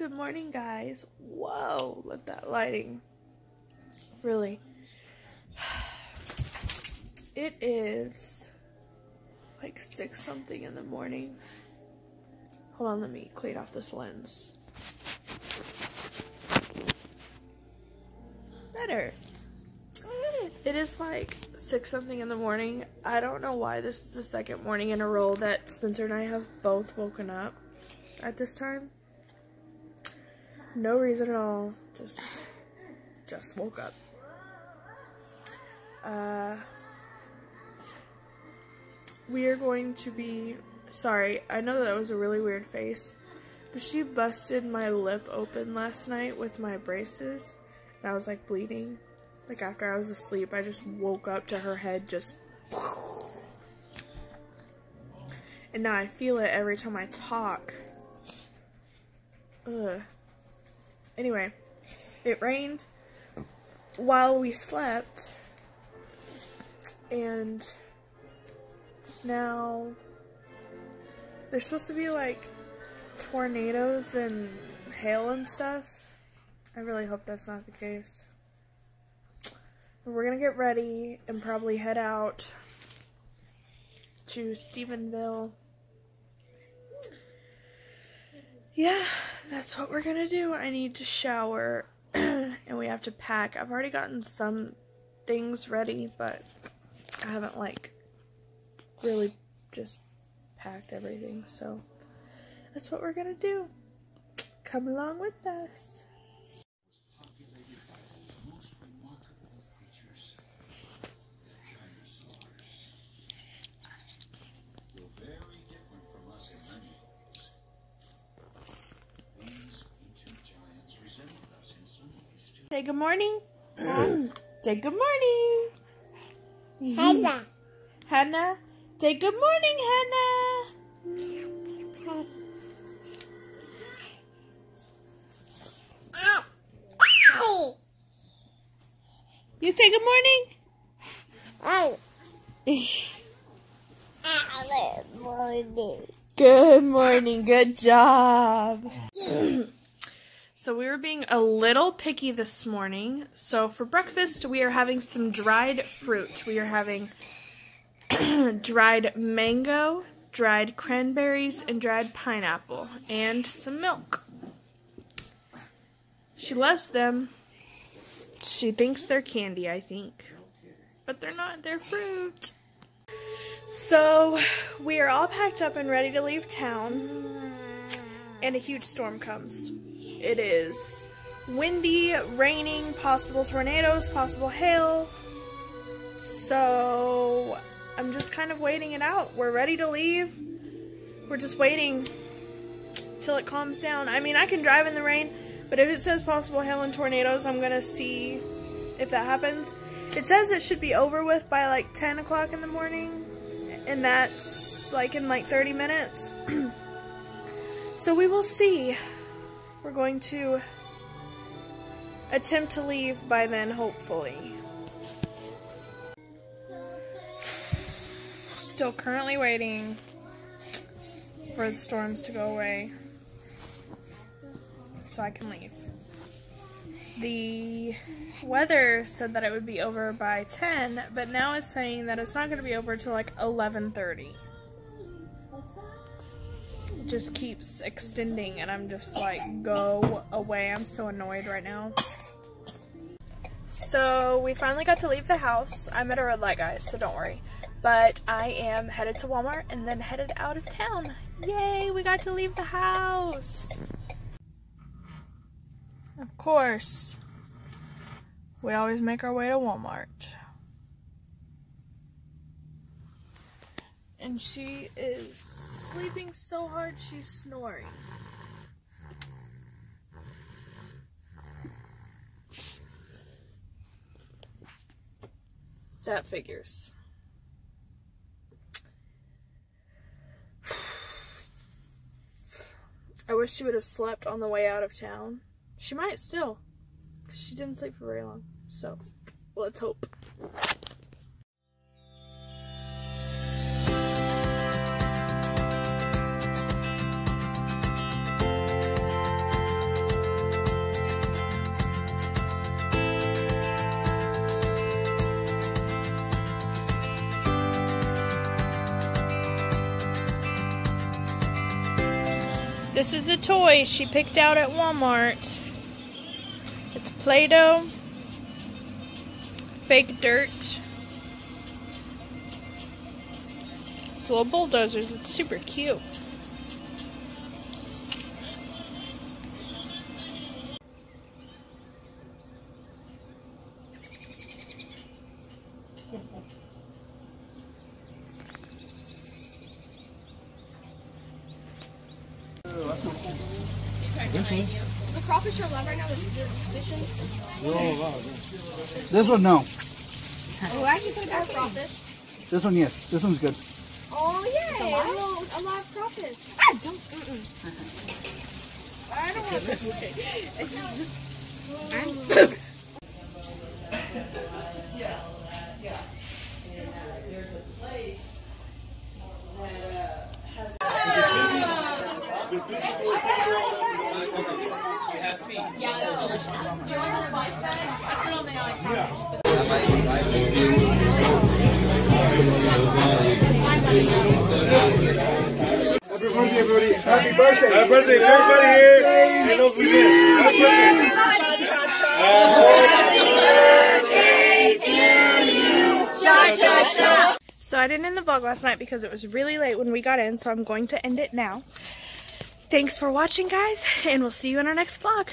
Good morning, guys. Whoa, look at that lighting. Really. It is like 6 something in the morning. Hold on, let me clean off this lens. Better. It is like 6 something in the morning. I don't know why this is the second morning in a row that Spencer and I have both woken up at this time. No reason at all. Just woke up. We are going to be, sorry, I know that was a really weird face, but she busted my lip open last night with my braces, and I was like bleeding. Like after I was asleep, I just woke up to her head just, and now I feel it every time I talk. Ugh. Anyway, it rained while we slept, and now there's supposed to be like tornadoes and hail and stuff. I really hope that's not the case. But we're gonna get ready and probably head out to Stephenville. Yeah, that's what we're gonna do. I need to shower and we have to pack. I've already gotten some things ready, but I haven't like really just packed everything, so that's what we're gonna do. Come along with us. Say good morning. Say good morning. Hannah. Hannah. Say good morning, Hannah. You say good morning? Good morning. Good job. So we were being a little picky this morning. So for breakfast, we are having some dried fruit. We are having dried mango, dried cranberries, and dried pineapple, and some milk. She loves them. She thinks they're candy, I think. But they're not, they're fruit. So we are all packed up and ready to leave town, and a huge storm comes. It is windy, raining, possible tornadoes, possible hail. So I'm just kind of waiting it out. We're ready to leave. We're just waiting till it calms down. I mean, I can drive in the rain, but if it says possible hail and tornadoes, I'm gonna see if that happens. It says it should be over with by like 10 o'clock in the morning, and that's like in like 30 minutes. So we will see. We're going to attempt to leave by then, hopefully. Still currently waiting for the storms to go away so I can leave. The weather said that it would be over by 10, but now it's saying that it's not going to be over till like 11:30. It just keeps extending, and I'm just like, go away. I'm so annoyed right now. So we finally got to leave the house. I'm at a red light, guys, so don't worry. But I am headed to Walmart and then headed out of town. Yay, we got to leave the house. Of course, we always make our way to Walmart. And she is sleeping so hard she's snoring. That figures. I wish she would have slept on the way out of town. She might still, because she didn't sleep for very long. So, let's hope. This is a toy she picked out at Walmart. It's Play-Doh, fake dirt. It's little bulldozers. It's super cute. The crawfish are alive right now. They're fishing. This one, no. Oh, I actually put a bad crawfish. This one, yes. This one's good. Oh, yay! A live crawfish. Ah, don't. I don't want to. There's a place that has. Yeah, it's delicious. Do you want the spice bag? I still don't think I like crawfish. Happy birthday, everybody. Happy birthday. Happy birthday to everybody here. And those we missed. Happy birthday. So I didn't end the vlog last night because it was really late when we got in, so I'm going to end it now. Thanks for watching, guys, and we'll see you in our next vlog.